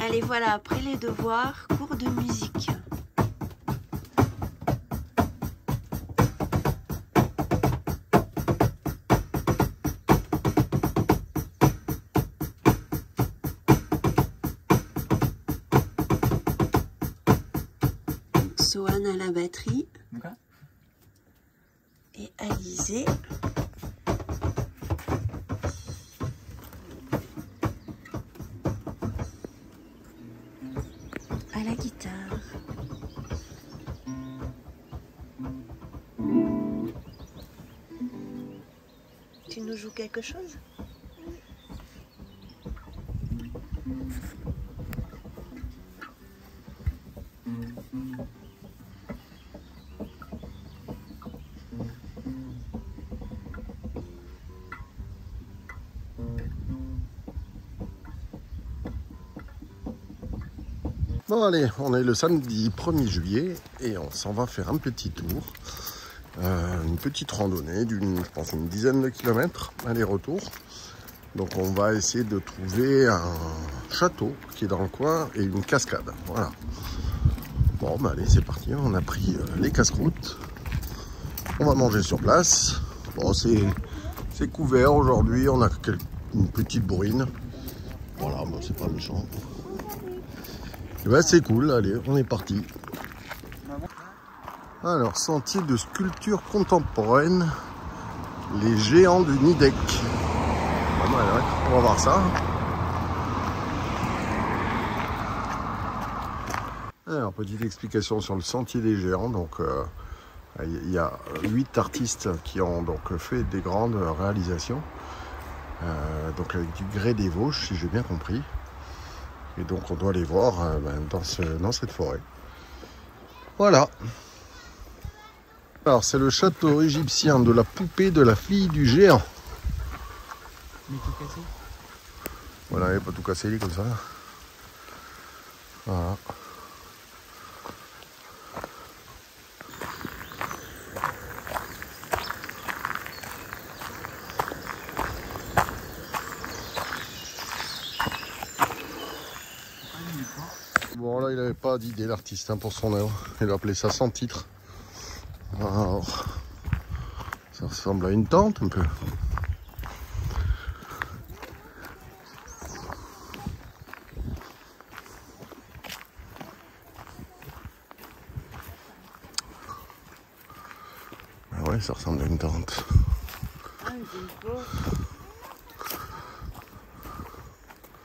Allez, voilà, après les devoirs, cours de musique. Sohan à la batterie. Okay. Et Alizé à la guitare. Tu nous joues quelque chose? Bon allez, on est le samedi 1er juillet et on s'en va faire un petit tour, une petite randonnée d'une, je pense, une dizaine de kilomètres aller-retour. Donc on va essayer de trouver un château qui est dans le coin et une cascade, voilà. Bon bah allez, c'est parti, on a pris les casse-croûtes, on va manger sur place. Bon c'est couvert aujourd'hui, on a une petite bourrine, voilà, bon, c'est pas méchant. Ouais, c'est cool, allez, on est parti. Alors, sentier de sculpture contemporaine, les géants du Nidec. Bon, ouais, on va voir ça. Alors, petite explication sur le sentier des géants. Donc, il y a 8 artistes qui ont donc fait des grandes réalisations. Donc, avec du grès des Vosges, si j'ai bien compris. Et donc on doit les voir dans cette forêt. Voilà. Alors c'est le château égyptien de la poupée de la fille du géant. Mais tout cassé. Voilà, il n'y a pas tout cassé lui comme ça. Voilà. Bon là il n'avait pas d'idée l'artiste hein, pour son œuvre, il a appelé ça sans titre. Alors, ça ressemble à une tente un peu. Ah ouais, ça ressemble à une tente. Ah mais c'est une photo.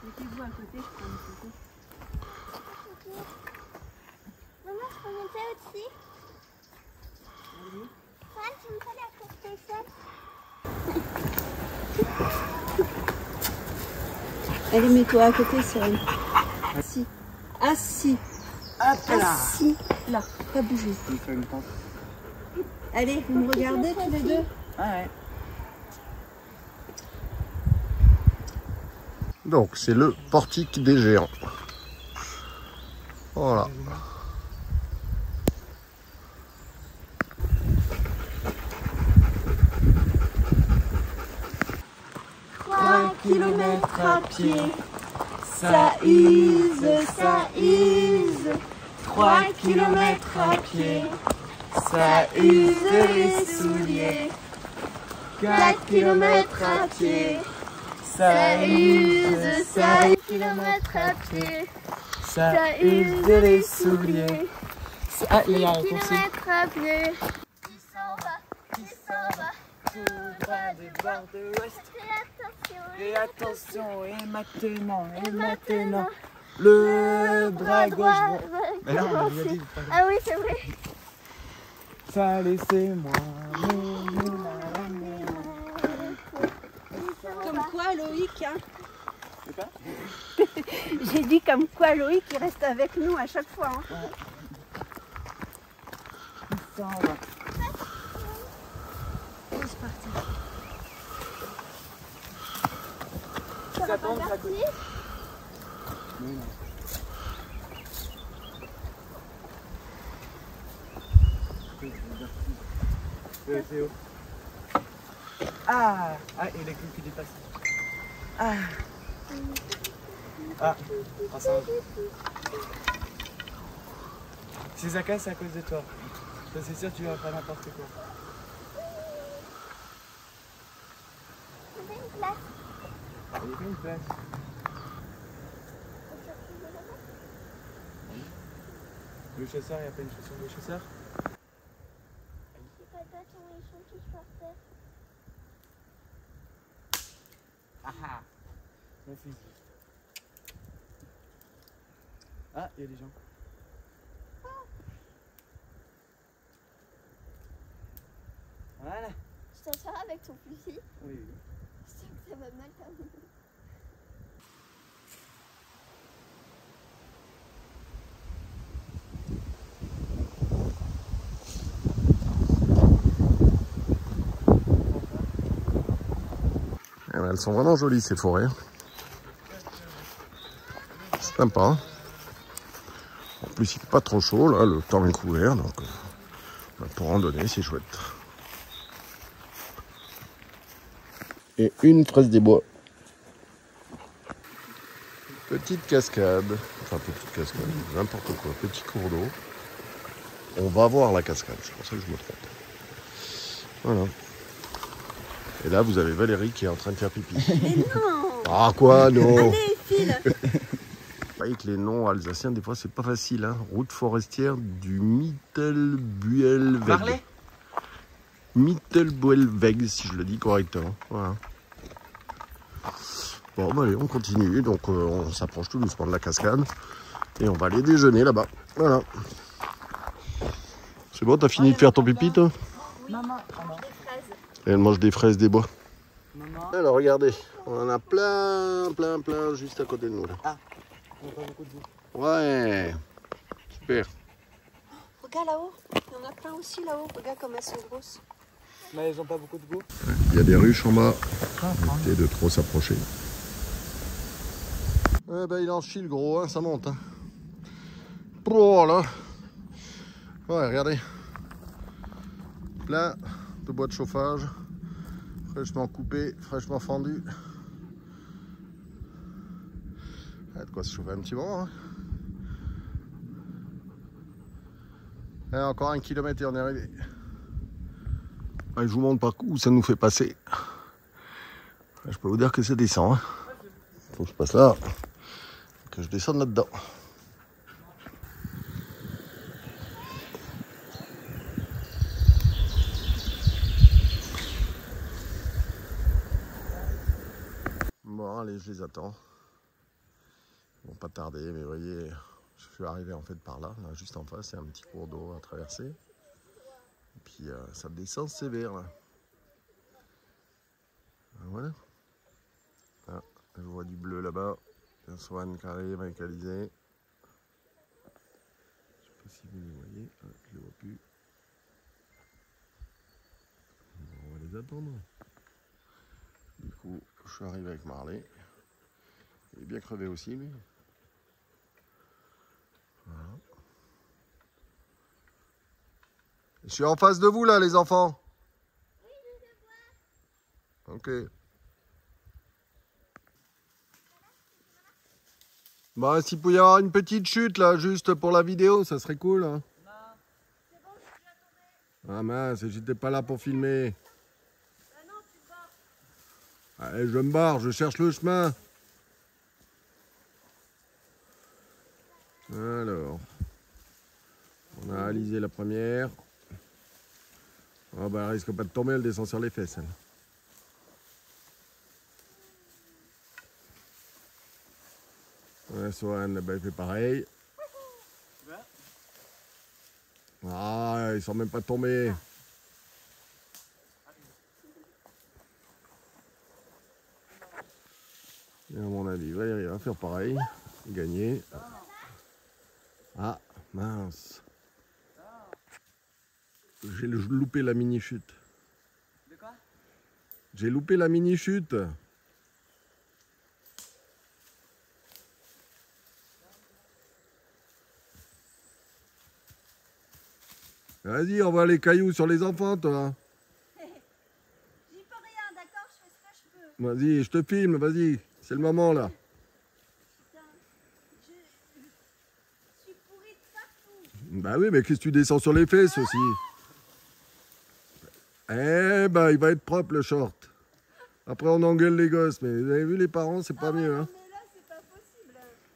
Mettez-vous à côté, je prends une photo. Maman, je peux monter aussi? Allez. Ouais, tu me fais la PlayStation. Allez, mets-toi à côté, Sohan. Assis. Assis. Assis. Là, pas bouger. Allez, vous me regardez tous les deux? Ouais. Donc c'est le portique des géants. Voilà. Trois kilomètres à pied, ça use, ça use. 3 kilomètres à pied, ça use les souliers. 4 kilomètres à pied, ça use, ça use. 4 kilomètres à pied, Ça use les souliers. Ah, il y a un 4 coursier. kilomètres à pied. Qui s'en va, Tout droit des bords de l'ouest. et attention, Et maintenant, le bras gauche. Mais là, on a déjà dit. Ah oui, c'est vrai. Ça, laissez-moi. Comme quoi, Loïc, hein. C'est quoi? J'ai dit comme quoi, Loïc, il reste avec nous à chaque fois. Hein. Ça va. Allez, c'est parti. Ils attendent à côté. Oui. C'est où? Ah, et les clous qui dépassent. Ah. Ah, un singe. Si ça casse, c'est à cause de toi. Ça, c'est sûr, tu vas faire n'importe quoi. Il y a une place. Il n'y a pas une place. Le chasseur, il n'y a pas une chaussure de chasseur? Les patates, ils sont tous par terre. Ah ah, mon fusil. Ah, il y a des gens. Voilà. Je t'en sers avec ton fusil. Oui, oui. Je sens que ça va mal terminer. Eh ben, elles sont vraiment jolies ces forêts. C'est sympa. Hein. En plus, il n'est pas trop chaud, là, le temps est couvert, donc pour randonner, c'est chouette. Et une fraise des bois. Petite cascade, enfin petite cascade, n'importe quoi, petit cours d'eau. On va voir la cascade, c'est pour ça que je me trompe. Voilà. Et là, vous avez Valérie qui est en train de faire pipi. Mais non. Ah quoi, non. Allez, file. Vous voyez que les noms alsaciens, des fois, c'est pas facile. Hein. Route forestière du Mittelbuelweg. Marley. Mittelbuelweg, si je le dis correctement. Voilà. Bon, bah, allez, on continue. Donc, on s'approche tout doucement de la cascade. Et on va aller déjeuner là-bas. Voilà. C'est bon, t'as fini de faire ton pipi, toi? Maman, on mange des fraises. Et elle mange des fraises des bois. Maman. Alors, regardez. On en a plein juste à côté de nous, là. Ah, on n'a pas beaucoup de boue. Ouais. Super. Regarde là-haut. Il y en a plein aussi là-haut. Regarde comme elles sont grosses. Mais elles n'ont pas beaucoup de goût. Il y a des ruches en bas. Évitez de trop s'approcher. Eh ben, il en chie le gros, hein, ça monte. Hein. Oh là. Ouais, regardez. Plein de bois de chauffage. Fraîchement coupé, fraîchement fendu. Il y a de quoi se chauffer un petit moment. Hein. Et encore 1 kilomètre et on est arrivé. Je vous montre par où ça nous fait passer. Je peux vous dire que ça descend. Hein. Faut que je passe là, que je descende là-dedans. Bon, allez, je les attends. Ils vont pas tarder, mais vous voyez, je suis arrivé en fait par là, là juste en face, il y a un petit cours d'eau à traverser. Et puis ça descend sévère là. Voilà. Ah, je vois du bleu là-bas. Un swan qui arrive avec Alizé. Je sais pas si vous les voyez. Ah, je les vois plus. On va les attendre. Du coup, je suis arrivé avec Marley. Il est bien crevé aussi, lui. Voilà. Je suis en face de vous, là, les enfants. Oui, je te vois. Ok. Bah, s'il pouvait y avoir une petite chute, là, juste pour la vidéo, ça serait cool. Hein. Non. C'est bon, je suis déjà tombée. Ah mince, j'étais pas là pour filmer. Bah non, tu te barres. Allez, je me barre, je cherche le chemin. Alors, on a Alizé la première. Ah bah, elle risque pas de tomber, elle descend sur les fesses. Elle. Ouais, Sohan, bah, il fait pareil. Ah, ils sont même pas tombés. Et à mon avis, Valérie va faire pareil. Gagner. Ah, mince. J'ai loupé la mini-chute. De quoi? J'ai loupé la mini-chute. Vas-y, envoie les cailloux sur les enfants, toi. J'y peux rien, d'accord? Je fais ce que je peux. Vas-y, je te filme, vas-y. C'est le moment, là. Putain. Bah oui, mais qu'est-ce que tu descends sur les fesses aussi? Eh bah, il va être propre le short. Après, on engueule les gosses, mais vous avez vu les parents, c'est pas mieux. Hein. Mais là, c'est pas possible.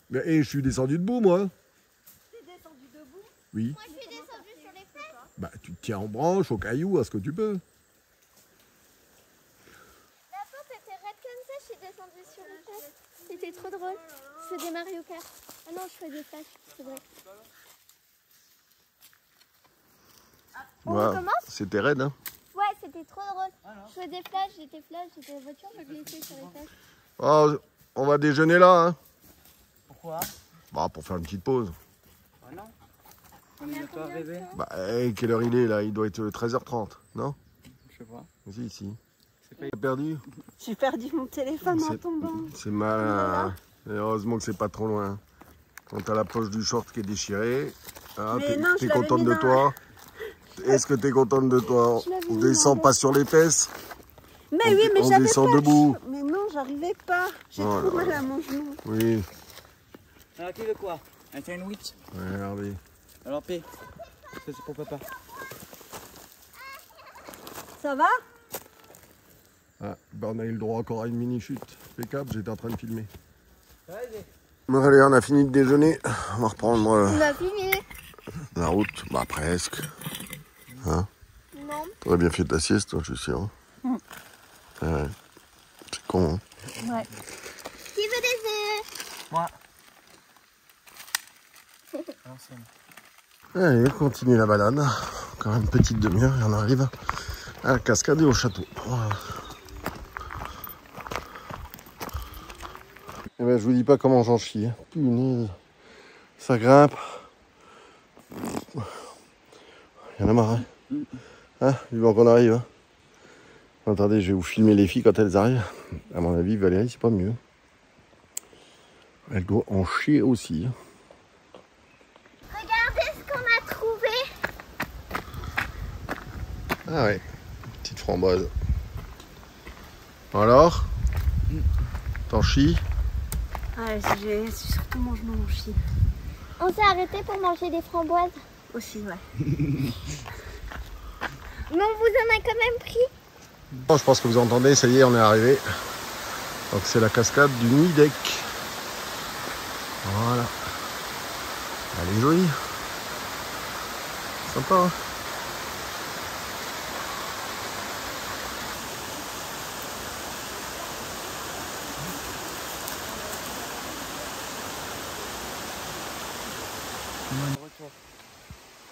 Mais je suis descendu debout, moi. T'es descendu debout? Oui. Moi, je suis descendue sur les fesses. Bah, tu te tiens en branche, au caillou, à ce que tu peux. La porte était raide comme ça, je suis descendue sur les fesses. C'était trop drôle. C'est des Mario Kart. Ah non, je fais des flashs, c'est vrai. On recommence? C'était raide, hein. Ouais, c'était trop drôle. Je fais des flashs, j'étais la voiture, je glissais sur les fesses. Oh, on va déjeuner là, hein. Pourquoi? Bah, pour faire une petite pause. Ah non. On est bientôt arrivé. Bah, quelle heure il est, là? Il doit être 13h30, non? Je sais pas. Si, si. C'est pas... T'as perdu? J'ai perdu mon téléphone en tombant. C'est malin, hein. Et heureusement que c'est pas trop loin. Quand t'as la poche du short qui est déchirée, hein, Mais non, t'es je l'avais contente mis de dans toi? Est-ce que t'es contente de toi? On descend pas sur les fesses? Mais oui, mais on j'avais descend pas. debout. Mais non, j'arrivais pas. J'ai Oh trop là mal là. à mon genou. Oui. Alors, tu veux quoi? Un sandwich? Ouais, regardez. Alors, P. Ça, c'est pour papa. Ça va? Ah, bah on a eu le droit encore à une mini-chute. Impeccable, j'étais en train de filmer. Ça va, Aidé? Bon, allez, on a fini de déjeuner. On va reprendre On a fini. la route. Bah, presque. Hein? Non. T'aurais bien fait ta sieste, toi, je suis sûr. Ouais. C'est con, hein? Ouais. Qui veut des œufs? Moi. L'ancienne. Allez, on continue la balade. Encore une petite demi-heure et on arrive à la cascade et au château. Voilà. Eh ben, je vous dis pas comment j'en chie. Hein. Punaise. Ça grimpe. Il y en a marre. Hein, vivant qu'on arrive. Hein. Attendez, je vais vous filmer les filles quand elles arrivent. À mon avis, Valérie, c'est pas mieux. Elle doit en chier aussi. Regardez ce qu'on a trouvé. Ah ouais, petite framboise. Alors, t'en chies? Ouais, j'ai surtout mon genou, mon chien. On s'est arrêté pour manger des framboises. Aussi, ouais. Mais on vous en a quand même pris. Bon, je pense que vous entendez, ça y est, on est arrivé. Donc c'est la cascade du Nidec. Voilà. Elle est jolie. Sympa, hein?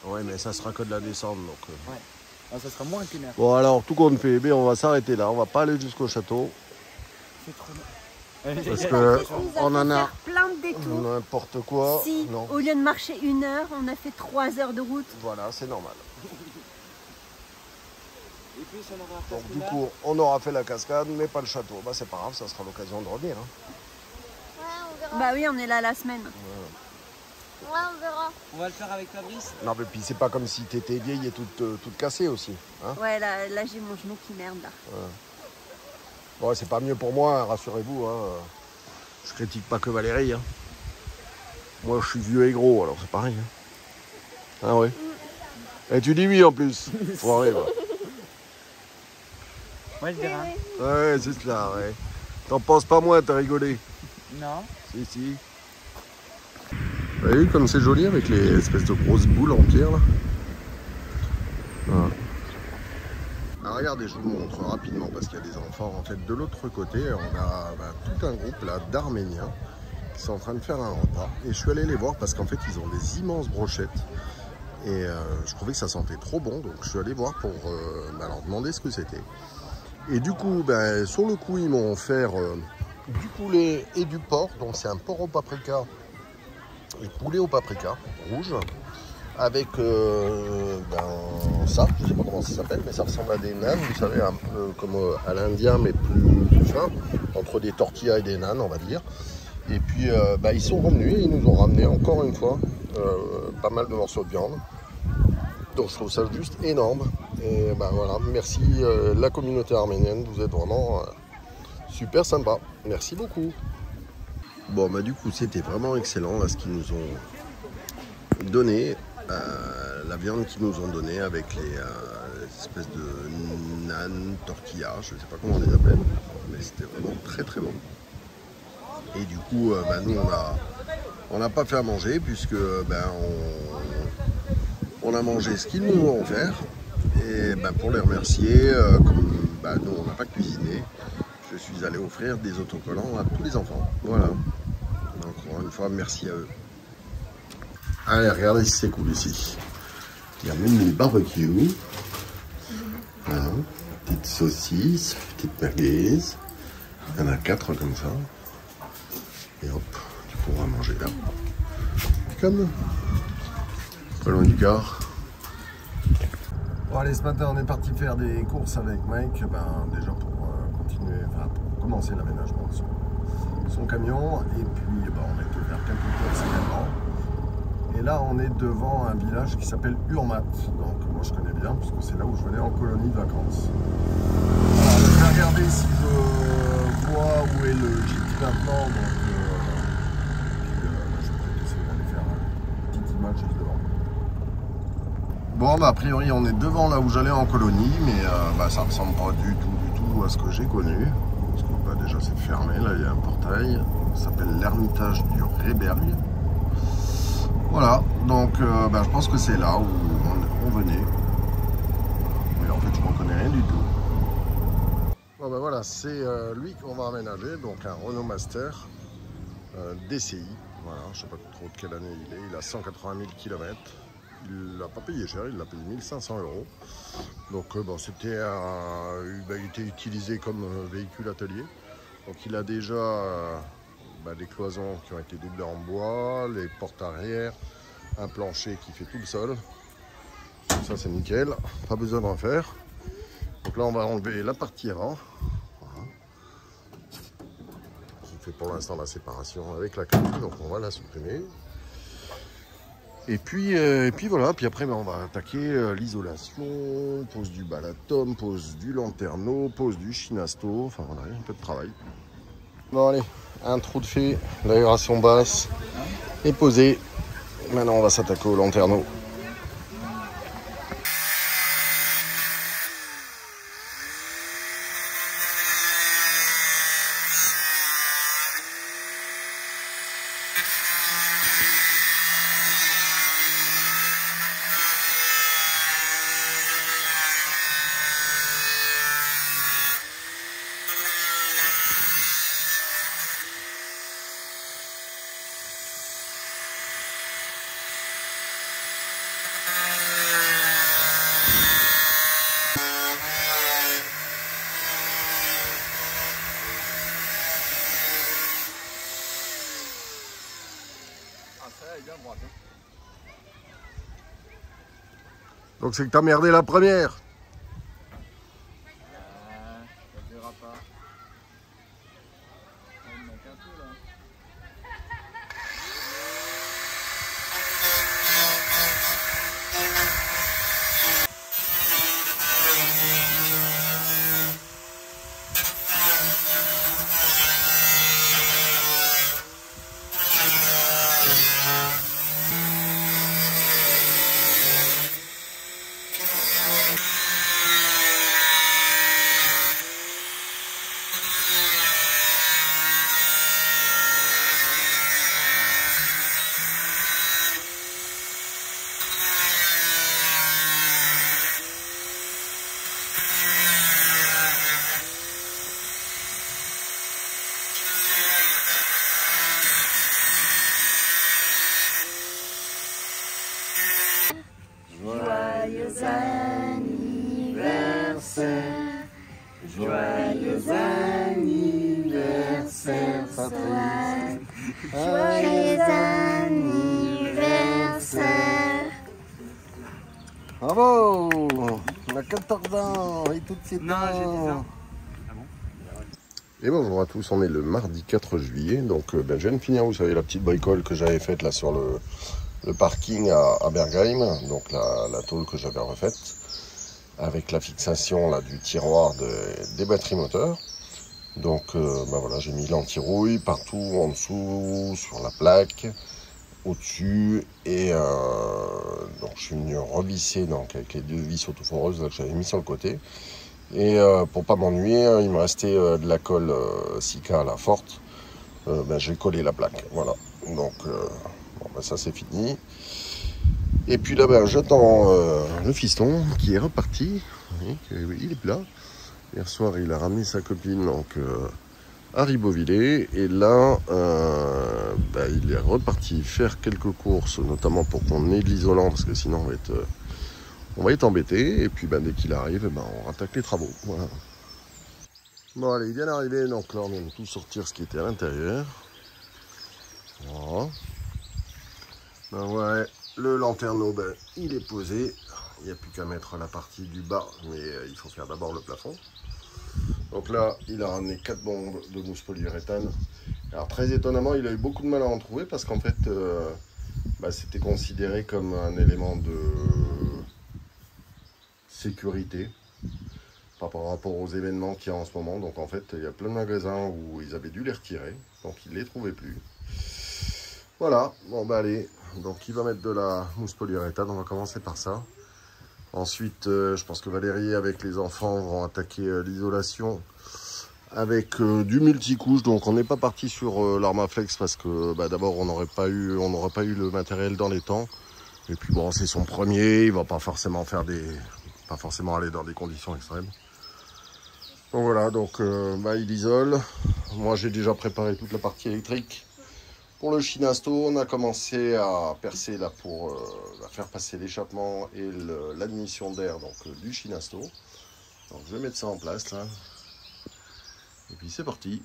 Ouais, mais ça sera que de la descente, donc... Ouais. Ah, ça sera moins qu'une heure. Bon, alors, tout compte fait, on va s'arrêter là. On va pas aller jusqu'au château. C'est trop bien. Parce que on en a Plein de détours. n'importe quoi. Si, Non. au lieu de marcher 1 heure, on a fait 3 heures de route. Voilà, c'est normal. Et puis, ça n'aura pas Donc du coup, on aura fait la cascade, mais pas le château. Bah c'est pas grave, ça sera l'occasion de revenir. Hein. Ouais, on verra. Bah oui, on est là la semaine. Ouais, on verra. On va le faire avec Fabrice. Non mais puis c'est pas comme si t'étais vieille et toute cassée aussi. Hein. Ouais, là j'ai mon genou qui merde là. Bon, c'est pas mieux pour moi, hein, rassurez-vous. Hein. Je critique pas que Valérie. Hein. Moi je suis vieux et gros, alors c'est pareil. Hein. Ah ouais. Et tu dis oui en plus. Faut arrêter, Moi, je dirais. ouais, c'est cela, ouais. T'en penses pas moins, t'as rigolé. Non. Si, si. Vous avez vu comme c'est joli avec les espèces de grosses boules en pierre là. Voilà. Alors regardez, je vous montre rapidement parce qu'il y a des enfants. En fait, de l'autre côté, on a tout un groupe là d'Arméniens qui sont en train de faire un repas. Et je suis allé les voir parce qu'en fait, ils ont des immenses brochettes. Et je trouvais que ça sentait trop bon. Donc je suis allé voir pour leur demander ce que c'était. Et du coup, sur le coup, ils m'ont offert du poulet et du porc. Donc c'est un porc au paprika et poulet au paprika rouge. Avec ça, je sais pas comment ça s'appelle, mais ça ressemble à des nanes, vous savez, un peu comme à l'indien, mais plus fin, entre des tortillas et des nanes, on va dire. Et puis, ils sont revenus et ils nous ont ramené encore une fois pas mal de morceaux de viande. Donc je trouve ça juste énorme. Et voilà, merci la communauté arménienne, vous êtes vraiment super sympa. Merci beaucoup. Bon, du coup, c'était vraiment excellent là, ce qu'ils nous ont donné. la viande qu'ils nous ont donnée avec les espèces de nan, tortillas, je ne sais pas comment on les appelle, mais c'était vraiment très très bon. Et du coup, nous on n'a pas fait à manger puisque on a mangé ce qu'ils nous ont offert. Et pour les remercier, comme nous on n'a pas cuisiné, je suis allé offrir des autocollants à tous les enfants. Voilà. Donc encore une fois, merci à eux. Allez, regardez si c'est cool ici. Il y a même une barbecue. Voilà. Petite saucisse, petite merguez. Il y en a 4 comme ça. Et hop, tu pourras manger là. Comme pas loin du gare. Bon allez, ce matin on est parti faire des courses avec Mike, déjà pour continuer, pour commencer l'aménagement de son camion. Et puis on a été faire quelques courses également. Et là on est devant un village qui s'appelle Urmat. Donc moi je connais bien puisque c'est là où je venais en colonie de vacances. Alors, je vais regarder si je vois où est le gîte maintenant. Donc, je vais peut-être essayer d'aller faire une petite image juste devant. Bon, a priori, on est devant là où j'allais en colonie, mais ça ressemble pas du tout à ce que j'ai connu. Parce que déjà, c'est fermé. Là, il y a un portail. Ça s'appelle l'Ermitage du Rébergue. Voilà, donc je pense que c'est là où on venait. Mais en fait, je ne reconnais rien du tout. Bon, voilà, c'est lui qu'on va aménager, donc un Renault Master DCI. Voilà, je ne sais pas trop de quelle année il est. Il a 180 000 km. Il l'a pas payé cher, il l'a payé 1 500 €. Donc c'était il était utilisé comme véhicule atelier. Donc il a déjà des cloisons qui ont été doublées en bois, les portes arrière, un plancher qui fait tout le sol. Donc ça c'est nickel, pas besoin d'en faire. Donc là on va enlever la partie avant. Voilà. Qui fait pour l'instant la séparation avec la cabine, donc on va la supprimer. Et puis voilà, puis après on va attaquer l'isolation, pose du balatum, pose du lanterneau, pose du chinasto, enfin voilà, il y a un peu de travail. Bon allez, un trou de fée, l'aération basse est posée. Maintenant on va s'attaquer au lanterneau. Donc c'est que t'as merdé la première. Ça verra pas. Il manque un peu là. Joyeux anniversaire, joyeux anniversaire, Patrice. Joyeux anniversaire. Bravo! On a 14 ans et toutes ces Non, j'ai 10 ans. Ah bon? Et bonjour à tous, on est le mardi 4 juillet. Donc je viens de finir, vous savez, la petite bricole que j'avais faite là sur le parking à Bergheim, donc la tôle que j'avais refaite avec la fixation là, du tiroir des batteries moteurs. Donc voilà, j'ai mis l'anti-rouille partout en dessous sur la plaque, au-dessus. Et donc je suis venu revisser donc, avec les 2 vis autoforeuses que j'avais mis sur le côté. Et pour pas m'ennuyer, il me restait de la colle Sika à la forte. J'ai collé la plaque. Voilà. Donc ça c'est fini. Et puis là, j'attends le fiston qui est reparti. Il est là. Hier soir, il a ramené sa copine donc, à Ribeauvillé. Et là, il est reparti faire quelques courses, notamment pour qu'on ait de l'isolant, parce que sinon on va être embêté. Et puis dès qu'il arrive, on rattaque les travaux. Voilà. Bon allez, il vient d'arriver, donc là on vient de tout sortir ce qui était à l'intérieur. Voilà. Ouais, le lanterneau, il est posé. Il n'y a plus qu'à mettre la partie du bas, mais il faut faire d'abord le plafond. Donc là, il a ramené 4 bombes de mousse polyuréthane. Alors très étonnamment, il a eu beaucoup de mal à en trouver parce qu'en fait, c'était considéré comme un élément de sécurité par rapport aux événements qu'il y a en ce moment. Donc en fait, il y a plein de magasins où ils avaient dû les retirer, donc ils ne les trouvaient plus. Voilà, bon allez, donc il va mettre de la mousse polyuréthane, on va commencer par ça. Ensuite, je pense que Valérie avec les enfants vont attaquer l'isolation avec du multicouche. Donc on n'est pas parti sur l'Armaflex parce que d'abord on n'aurait pas eu le matériel dans les temps. Et puis bon, c'est son premier, il va pas forcément aller dans des conditions extrêmes. Donc voilà, donc il isole. Moi j'ai déjà préparé toute la partie électrique. Pour le Chinasto, on a commencé à percer là pour faire passer l'échappement et l'admission d'air du Chinasto. Donc je vais mettre ça en place là. Et puis c'est parti.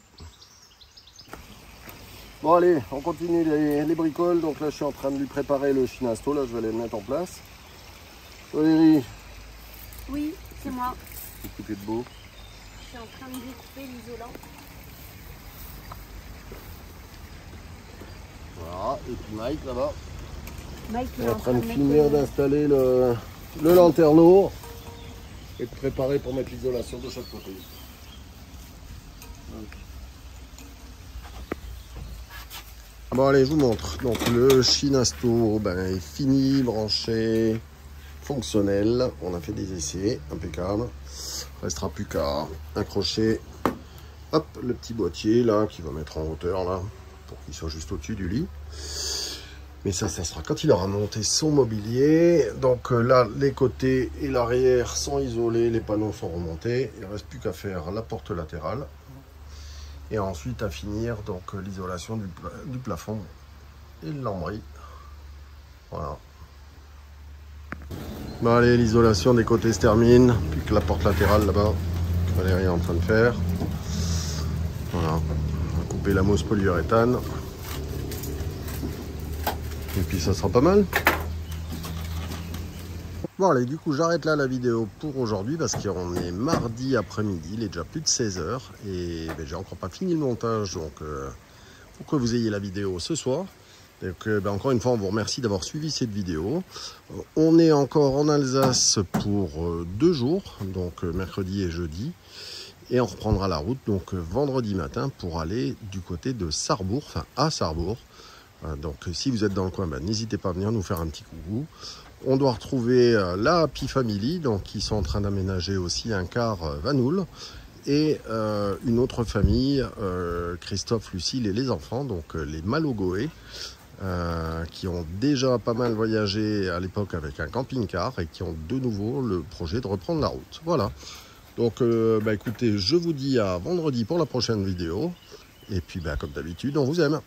Bon allez, on continue les bricoles. Donc là je suis en train de lui préparer le Chinasto. Là je vais aller le mettre en place. Valérie. Oui, c'est moi. Qu'est-ce que de beau? Je suis en train de découper l'isolant. Voilà, et puis Mike là-bas. Mike est en train de finir d'installer le lanterneau et de préparer pour mettre l'isolation de chaque côté. Bon allez, je vous montre. Donc le Chinasto est fini, branché, fonctionnel. On a fait des essais, impeccable. Restera plus qu'à accrocher hop, le petit boîtier là qui va mettre en hauteur là pour qu'il soit juste au-dessus du lit. Mais ça sera quand il aura monté son mobilier. Donc là, les côtés et l'arrière sont isolés, les panneaux sont remontés. Il ne reste plus qu'à faire la porte latérale. Et ensuite à finir donc l'isolation du plafond et le lambris. Voilà. Bon allez, l'isolation des côtés se termine. Plus que la porte latérale là-bas, que Valérie est en train de faire. Voilà. On va couper la mousse polyuréthane. Et puis ça sera pas mal. Bon allez, du coup j'arrête là la vidéo pour aujourd'hui parce qu'on est mardi après-midi, il est déjà plus de 16 h et j'ai encore pas fini le montage, donc pour que vous ayez la vidéo ce soir. Donc encore une fois on vous remercie d'avoir suivi cette vidéo. On est encore en Alsace pour 2 jours, donc mercredi et jeudi. Et on reprendra la route donc vendredi matin pour aller du côté de Sarrebourg, enfin à Sarrebourg. Donc si vous êtes dans le coin, n'hésitez pas à venir nous faire un petit coucou. On doit retrouver la Happy Family, donc qui sont en train d'aménager aussi un car Vanoul. Et une autre famille, Christophe, Lucille et les enfants, donc les Malogoé, qui ont déjà pas mal voyagé à l'époque avec un camping-car et qui ont de nouveau le projet de reprendre la route. Voilà. Donc écoutez, je vous dis à vendredi pour la prochaine vidéo. Et puis comme d'habitude, on vous aime.